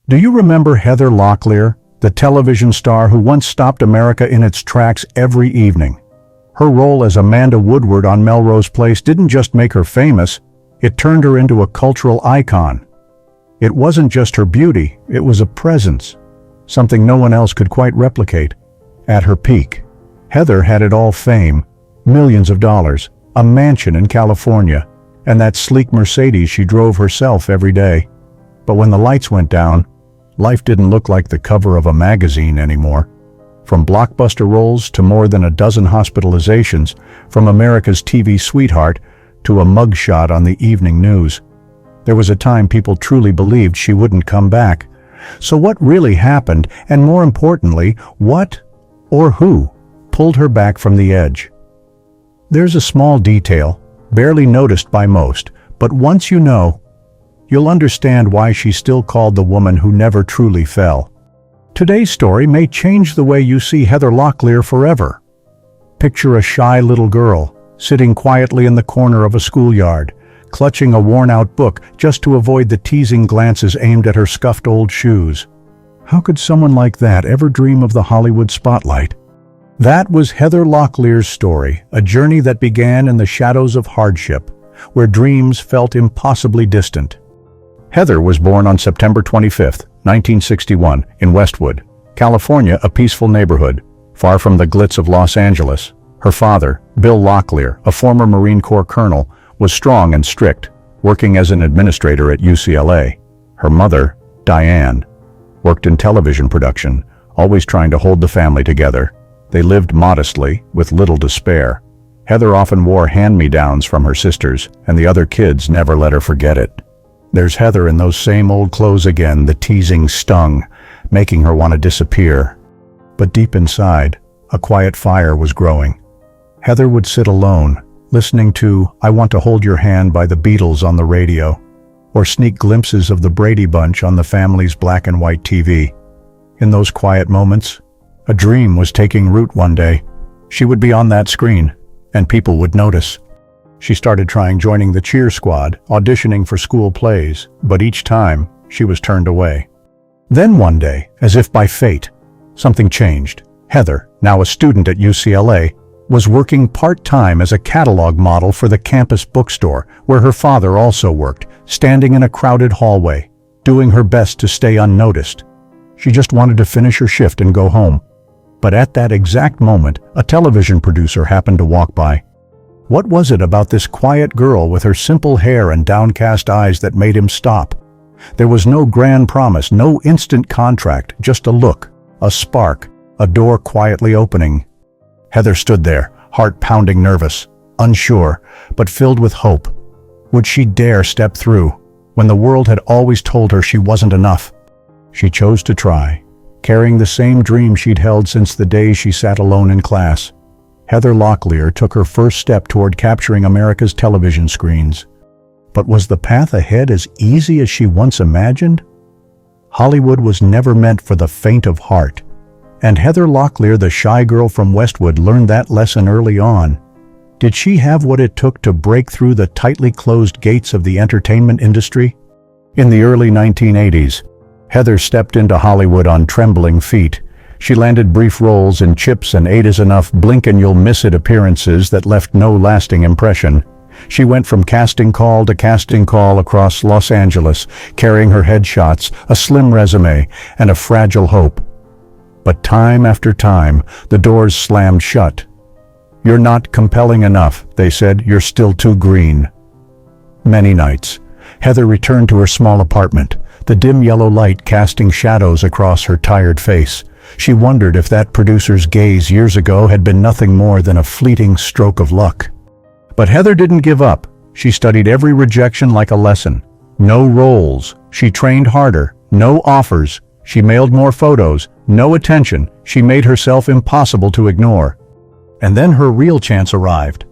Do you remember Heather Locklear, the television star who once stopped America in its tracks every evening? Her role as Amanda Woodward on Melrose Place didn't just make her famous, it turned her into a cultural icon. It wasn't just her beauty, it was a presence, something no one else could quite replicate. At her peak, Heather had it all: fame, millions of dollars, a mansion in California, and that sleek Mercedes she drove herself every day. But when the lights went down, life didn't look like the cover of a magazine anymore. From blockbuster roles to more than a dozen hospitalizations, from America's TV sweetheart to a mugshot on the evening news. There was a time people truly believed she wouldn't come back. So what really happened, and more importantly, what or who pulled her back from the edge? There's a small detail, barely noticed by most, but once you know, you'll understand why she's still called the woman who never truly fell. Today's story may change the way you see Heather Locklear forever. Picture a shy little girl, sitting quietly in the corner of a schoolyard, clutching a worn-out book just to avoid the teasing glances aimed at her scuffed old shoes. How could someone like that ever dream of the Hollywood spotlight? That was Heather Locklear's story, a journey that began in the shadows of hardship, where dreams felt impossibly distant. Heather was born on September 25, 1961, in Westwood, California, a peaceful neighborhood, far from the glitz of Los Angeles. Her father, Bill Locklear, a former Marine Corps colonel, was strong and strict, working as an administrator at UCLA. Her mother, Diane, worked in television production, always trying to hold the family together. They lived modestly, with little to spare. Heather often wore hand-me-downs from her sisters, and the other kids never let her forget it. There's Heather in those same old clothes again, the teasing stung, making her want to disappear. But deep inside, a quiet fire was growing. Heather would sit alone, listening to "I Want to Hold Your Hand" by the Beatles on the radio, or sneak glimpses of the Brady Bunch on the family's black and white TV. In those quiet moments, a dream was taking root one day. She would be on that screen, and people would notice. She started trying joining the cheer squad, auditioning for school plays, but each time, she was turned away. Then one day, as if by fate, something changed. Heather, now a student at UCLA, was working part-time as a catalog model for the campus bookstore, where her father also worked, standing in a crowded hallway, doing her best to stay unnoticed. She just wanted to finish her shift and go home. But at that exact moment, a television producer happened to walk by. What was it about this quiet girl with her simple hair and downcast eyes that made him stop? There was no grand promise, no instant contract, just a look, a spark, a door quietly opening. Heather stood there, heart pounding, nervous, unsure, but filled with hope. Would she dare step through, when the world had always told her she wasn't enough? She chose to try, carrying the same dream she'd held since the day she sat alone in class. Heather Locklear took her first step toward capturing America's television screens. But was the path ahead as easy as she once imagined? Hollywood was never meant for the faint of heart. And Heather Locklear, the shy girl from Westwood, learned that lesson early on. Did she have what it took to break through the tightly closed gates of the entertainment industry? In the early 1980s, Heather stepped into Hollywood on trembling feet. She landed brief roles in Chips and Eight Is Enough, blink and you'll miss it appearances that left no lasting impression. She went from casting call to casting call across Los Angeles, carrying her headshots, a slim resume, and a fragile hope. But time after time, the doors slammed shut. "You're not compelling enough," they said. "You're still too green." Many nights, Heather returned to her small apartment, the dim yellow light casting shadows across her tired face. She wondered if that producer's gaze years ago had been nothing more than a fleeting stroke of luck. But Heather didn't give up. She studied every rejection like a lesson. No roles. She trained harder. No offers. She mailed more photos. No attention. She made herself impossible to ignore. And then her real chance arrived.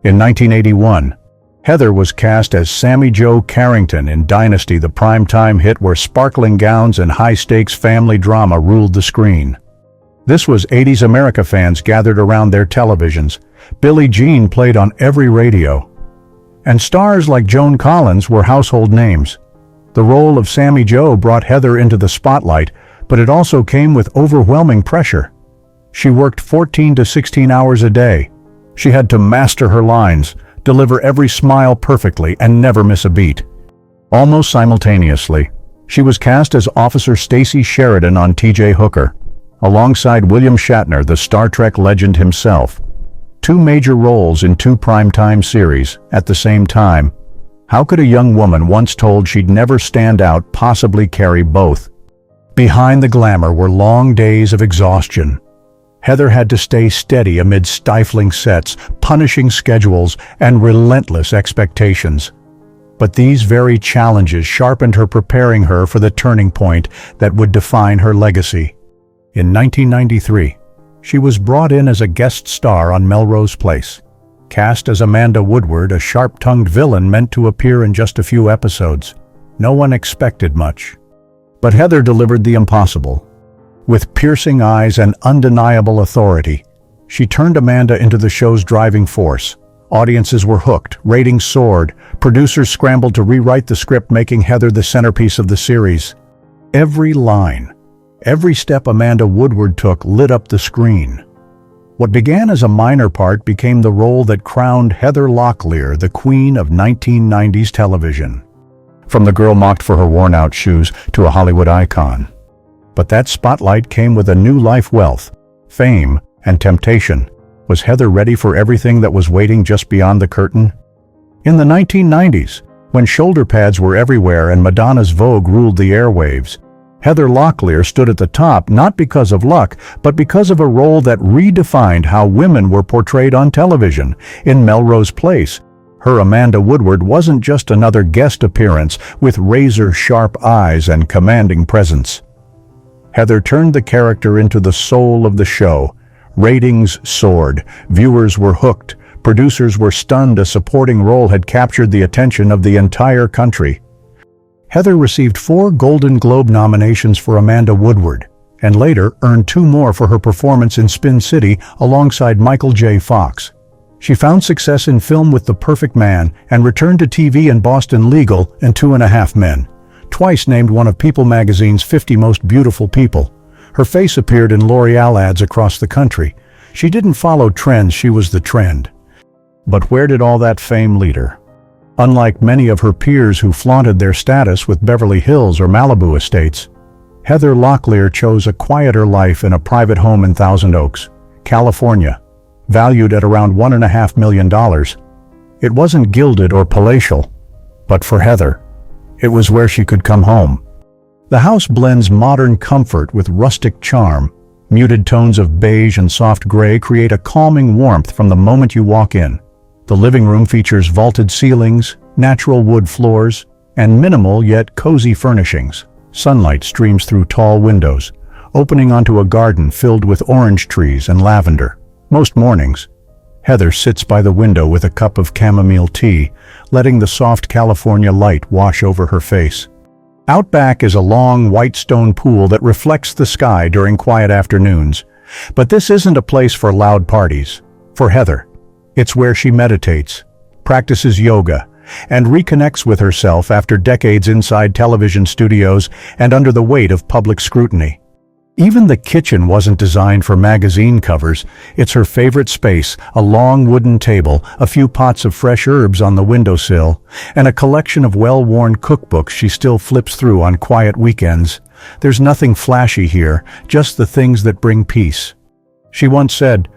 In 1981, Heather was cast as Sammy Jo Carrington in Dynasty, the primetime hit where sparkling gowns and high-stakes family drama ruled the screen. This was 80s America. Fans gathered around their televisions. Billie Jean played on every radio. And stars like Joan Collins were household names. The role of Sammy Jo brought Heather into the spotlight, but it also came with overwhelming pressure. She worked 14 to 16 hours a day. She had to master her lines, deliver every smile perfectly, and never miss a beat. Almost simultaneously, she was cast as Officer Stacy Sheridan on T.J. Hooker, alongside William Shatner, the Star Trek legend himself. Two major roles in two primetime series at the same time. How could a young woman once told she'd never stand out possibly carry both? Behind the glamour were long days of exhaustion. Heather had to stay steady amid stifling sets, punishing schedules, and relentless expectations. But these very challenges sharpened her, preparing her for the turning point that would define her legacy. In 1993, she was brought in as a guest star on Melrose Place. Cast as Amanda Woodward, a sharp-tongued villain meant to appear in just a few episodes. No one expected much. But Heather delivered the impossible. With piercing eyes and undeniable authority, she turned Amanda into the show's driving force. Audiences were hooked, ratings soared, producers scrambled to rewrite the script, making Heather the centerpiece of the series. Every line, every step Amanda Woodward took lit up the screen. What began as a minor part became the role that crowned Heather Locklear the queen of 1990s television. From the girl mocked for her worn-out shoes to a Hollywood icon. But that spotlight came with a new life: wealth, fame, and temptation. Was Heather ready for everything that was waiting just beyond the curtain? In the 1990s, when shoulder pads were everywhere and Madonna's Vogue ruled the airwaves, Heather Locklear stood at the top not because of luck, but because of a role that redefined how women were portrayed on television. In Melrose Place, her Amanda Woodward wasn't just another guest appearance with razor-sharp eyes and commanding presence. Heather turned the character into the soul of the show. Ratings soared, viewers were hooked, producers were stunned. A supporting role had captured the attention of the entire country. Heather received 4 Golden Globe nominations for Amanda Woodward, and later earned 2 more for her performance in Spin City alongside Michael J. Fox. She found success in film with The Perfect Man and returned to TV in Boston Legal and 2.5 Men. Twice named one of People magazine's 50 Most Beautiful People. Her face appeared in L'Oreal ads across the country. She didn't follow trends, she was the trend. But where did all that fame lead her? Unlike many of her peers who flaunted their status with Beverly Hills or Malibu estates, Heather Locklear chose a quieter life in a private home in Thousand Oaks, California, valued at around $1.5 million. It wasn't gilded or palatial, but for Heather, it was where she could come home. The house blends modern comfort with rustic charm. Muted tones of beige and soft gray create a calming warmth from the moment you walk in. The living room features vaulted ceilings, natural wood floors, and minimal yet cozy furnishings. Sunlight streams through tall windows, opening onto a garden filled with orange trees and lavender. Most mornings, Heather sits by the window with a cup of chamomile tea, letting the soft California light wash over her face. Out back is a long white stone pool that reflects the sky during quiet afternoons. But this isn't a place for loud parties. For Heather, it's where she meditates, practices yoga, and reconnects with herself after decades inside television studios and under the weight of public scrutiny. Even the kitchen wasn't designed for magazine covers. It's her favorite space: a long wooden table, a few pots of fresh herbs on the windowsill, and a collection of well-worn cookbooks she still flips through on quiet weekends. There's nothing flashy here, just the things that bring peace. She once said,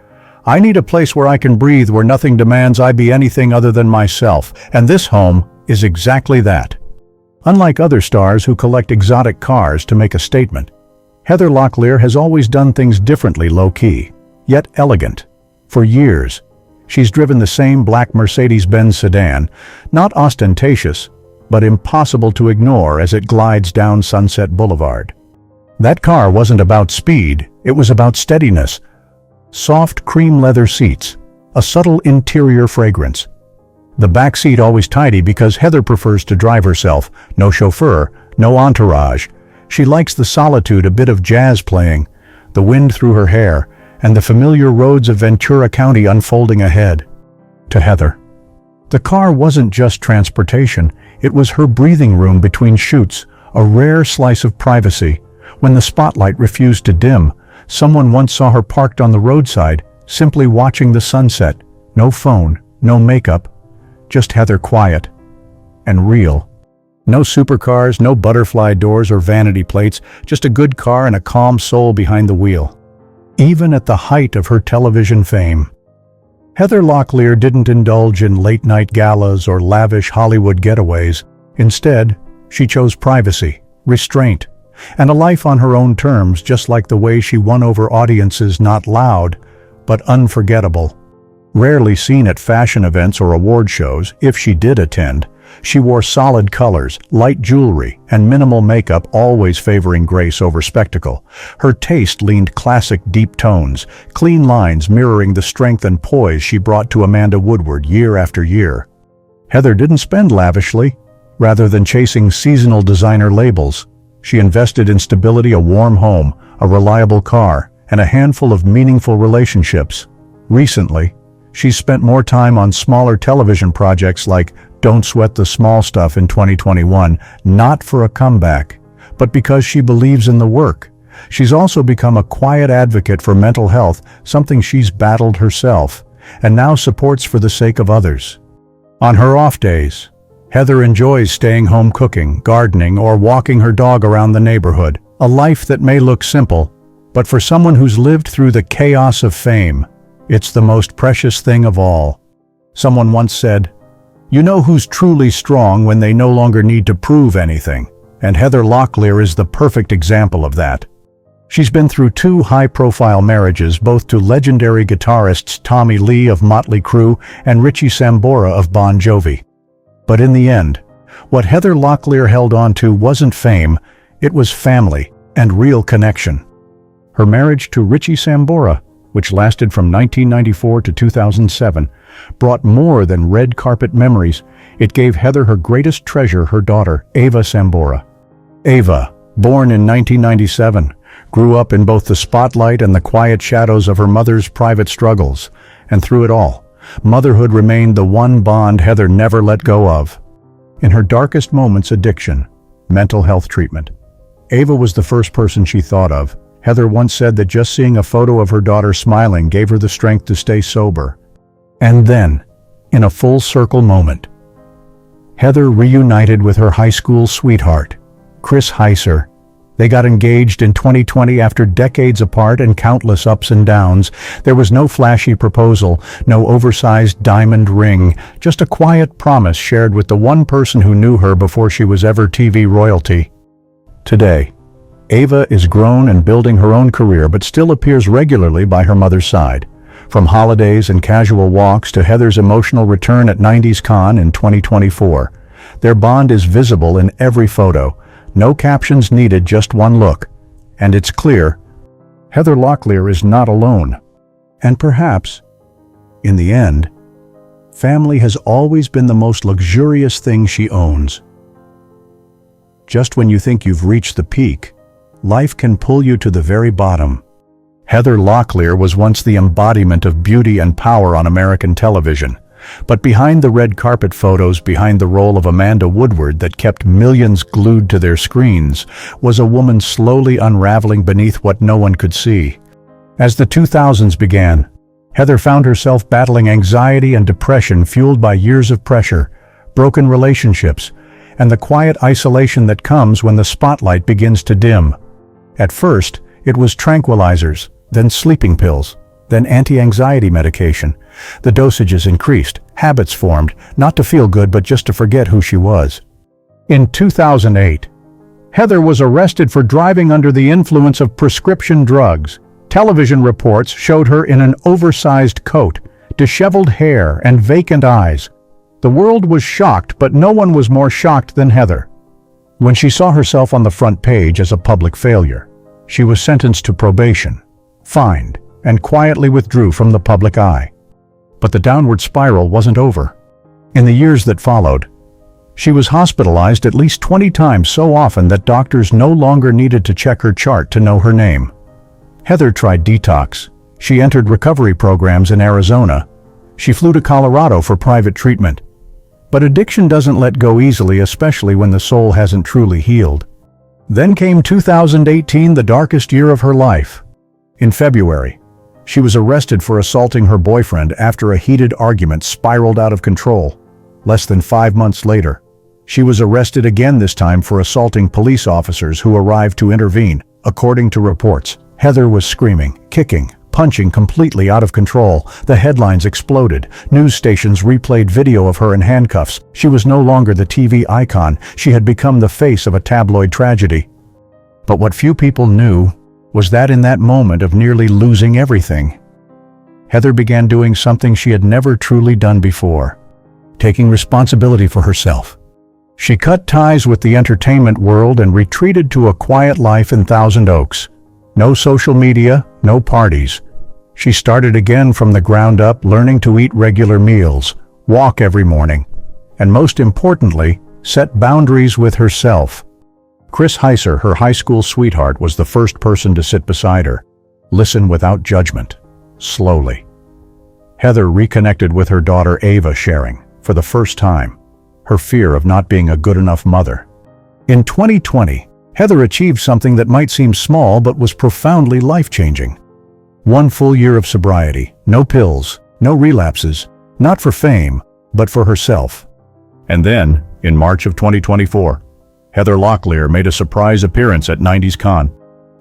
"I need a place where I can breathe, where nothing demands I be anything other than myself," and this home is exactly that. Unlike other stars who collect exotic cars to make a statement, Heather Locklear has always done things differently, low-key, yet elegant. For years, she's driven the same black Mercedes-Benz sedan, not ostentatious, but impossible to ignore as it glides down Sunset Boulevard. That car wasn't about speed, it was about steadiness. Soft cream leather seats, a subtle interior fragrance. The back seat always tidy because Heather prefers to drive herself. No chauffeur, no entourage. She likes the solitude, a bit of jazz playing, the wind through her hair, and the familiar roads of Ventura County unfolding ahead. To Heather, the car wasn't just transportation, It was her breathing room between shoots, a rare slice of privacy. When the spotlight refused to dim, someone once saw her parked on the roadside, simply watching the sunset. No phone, no makeup, just Heather, quiet and real. No supercars, no butterfly doors or vanity plates, just a good car and a calm soul behind the wheel. Even at the height of her television fame, Heather Locklear didn't indulge in late-night galas or lavish Hollywood getaways. Instead, she chose privacy, restraint, and a life on her own terms, just like the way she won over audiences not loud, but unforgettable. Rarely seen at fashion events or award shows, if she did attend, she wore solid colors, light jewelry, and minimal makeup, always favoring grace over spectacle. Her taste leaned classic deep tones, clean lines mirroring the strength and poise she brought to Amanda Woodward year after year. Heather didn't spend lavishly. Rather than chasing seasonal designer labels, she invested in stability, a warm home, a reliable car, and a handful of meaningful relationships. Recently, she's spent more time on smaller television projects like Don't Sweat the Small Stuff in 2021, not for a comeback, but because she believes in the work. She's also become a quiet advocate for mental health, something she's battled herself, and now supports for the sake of others. On her off days, Heather enjoys staying home cooking, gardening, or walking her dog around the neighborhood, a life that may look simple, but for someone who's lived through the chaos of fame, it's the most precious thing of all. Someone once said, "You know who's truly strong when they no longer need to prove anything," and Heather Locklear is the perfect example of that. She's been through 2 high-profile marriages, both to legendary guitarists Tommy Lee of Motley Crue and Richie Sambora of Bon Jovi. But in the end, what Heather Locklear held on to wasn't fame, it was family and real connection. Her marriage to Richie Sambora, which lasted from 1994 to 2007, brought more than red carpet memories. It gave Heather her greatest treasure, her daughter, Ava Sambora. Ava, born in 1997, grew up in both the spotlight and the quiet shadows of her mother's private struggles, and through it all, motherhood remained the one bond Heather never let go of. In her darkest moments, addiction, mental health treatment, Ava was the first person she thought of. Heather once said that just seeing a photo of her daughter smiling gave her the strength to stay sober. And then, in a full-circle moment, Heather reunited with her high school sweetheart, Chris Heiser. They got engaged in 2020 after decades apart and countless ups and downs. There was no flashy proposal, no oversized diamond ring, just a quiet promise shared with the one person who knew her before she was ever TV royalty. Today, Ava is grown and building her own career, but still appears regularly by her mother's side. From holidays and casual walks to Heather's emotional return at 90s Con in 2024, their bond is visible in every photo. No captions needed, just one look. And it's clear, Heather Locklear is not alone. And perhaps, in the end, family has always been the most luxurious thing she owns. Just when you think you've reached the peak, life can pull you to the very bottom. Heather Locklear was once the embodiment of beauty and power on American television. But behind the red carpet photos, behind the role of Amanda Woodward that kept millions glued to their screens, was a woman slowly unraveling beneath what no one could see. As the 2000s began, Heather found herself battling anxiety and depression fueled by years of pressure, broken relationships, and the quiet isolation that comes when the spotlight begins to dim. At first, it was tranquilizers, then sleeping pills, then anti-anxiety medication. The dosages increased, habits formed, not to feel good but just to forget who she was. In 2008, Heather was arrested for driving under the influence of prescription drugs. Television reports showed her in an oversized coat, disheveled hair, and vacant eyes. The world was shocked, but no one was more shocked than Heather. When she saw herself on the front page as a public failure, she was sentenced to probation, fined, and quietly withdrew from the public eye. But the downward spiral wasn't over. In the years that followed, she was hospitalized at least 20 times, so often that doctors no longer needed to check her chart to know her name. Heather tried detox. She entered recovery programs in Arizona. She flew to Colorado for private treatment. But addiction doesn't let go easily, especially when the soul hasn't truly healed. Then came 2018, the darkest year of her life. In February, she was arrested for assaulting her boyfriend after a heated argument spiraled out of control. Less than 5 months later, she was arrested again, this time for assaulting police officers who arrived to intervene. According to reports, Heather was screaming, kicking, punching, completely out of control. The headlines exploded. News stations replayed video of her in handcuffs. She was no longer the TV icon. She had become the face of a tabloid tragedy. But what few people knew was that in that moment of nearly losing everything, Heather began doing something she had never truly done before, taking responsibility for herself. She cut ties with the entertainment world and retreated to a quiet life in Thousand Oaks. No social media, no parties. She started again from the ground up, learning to eat regular meals, walk every morning, and most importantly, set boundaries with herself. Chris Heiser, her high school sweetheart, was the first person to sit beside her, listen without judgment, slowly. Heather reconnected with her daughter Ava, sharing, for the first time, her fear of not being a good enough mother. In 2020, Heather achieved something that might seem small but was profoundly life-changing. 1 full year of sobriety, no pills, no relapses, not for fame, but for herself. And then, in March of 2024, Heather Locklear made a surprise appearance at 90s Con.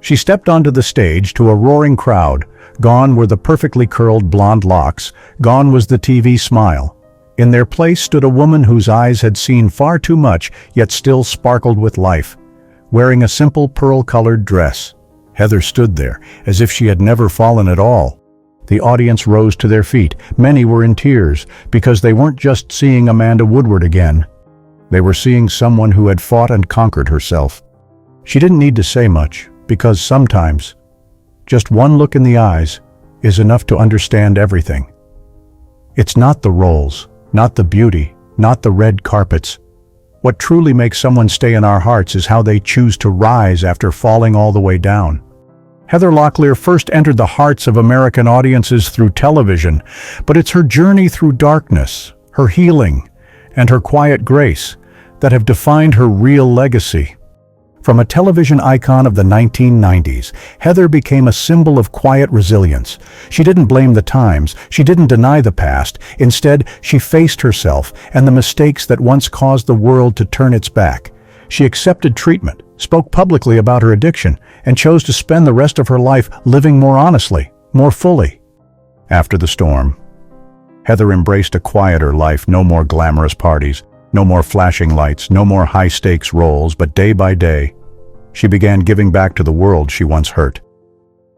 She stepped onto the stage to a roaring crowd. Gone were the perfectly curled blonde locks, gone was the TV smile. In their place stood a woman whose eyes had seen far too much, yet still sparkled with life. Wearing a simple pearl-colored dress, Heather stood there, as if she had never fallen at all. The audience rose to their feet. Many were in tears, because they weren't just seeing Amanda Woodward again. They were seeing someone who had fought and conquered herself. She didn't need to say much, because sometimes, just one look in the eyes is enough to understand everything. It's not the roles, not the beauty, not the red carpets. What truly makes someone stay in our hearts is how they choose to rise after falling all the way down. Heather Locklear first entered the hearts of American audiences through television, but it's her journey through darkness, her healing, and her quiet grace that have defined her real legacy. From a television icon of the 1990s, Heather became a symbol of quiet resilience. She didn't blame the times, she didn't deny the past. Instead, she faced herself and the mistakes that once caused the world to turn its back. She accepted treatment, spoke publicly about her addiction, and chose to spend the rest of her life living more honestly, more fully. After the storm, Heather embraced a quieter life. No more glamorous parties, no more flashing lights, no more high-stakes roles, but day by day, she began giving back to the world she once hurt.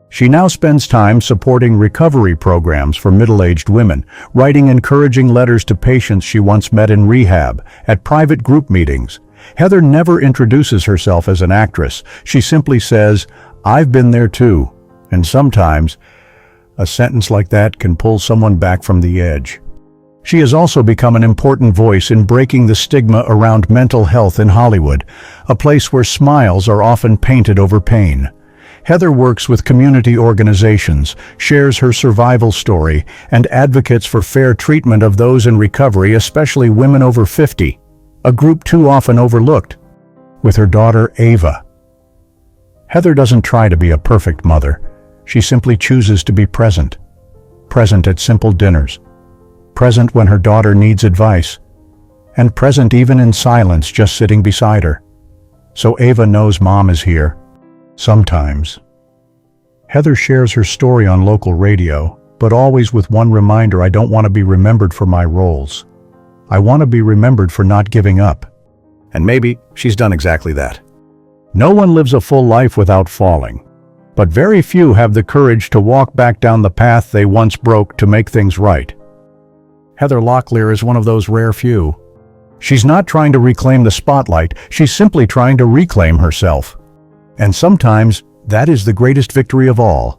She now spends time supporting recovery programs for middle-aged women, writing encouraging letters to patients she once met in rehab, at private group meetings. Heather never introduces herself as an actress. She simply says, "I've been there too." And sometimes, a sentence like that can pull someone back from the edge. She has also become an important voice in breaking the stigma around mental health in Hollywood, a place where smiles are often painted over pain. Heather works with community organizations, shares her survival story, and advocates for fair treatment of those in recovery, especially women over 50, a group too often overlooked. With her daughter, Ava, Heather doesn't try to be a perfect mother. She simply chooses to be present. Present at simple dinners. Present when her daughter needs advice. And present even in silence, just sitting beside her. So Ava knows mom is here. Sometimes. Heather shares her story on local radio, but always with one reminder: I don't want to be remembered for my roles. I want to be remembered for not giving up. And maybe she's done exactly that. No one lives a full life without falling, but very few have the courage to walk back down the path they once broke to make things right. Heather Locklear is one of those rare few. She's not trying to reclaim the spotlight, she's simply trying to reclaim herself. And sometimes, that is the greatest victory of all.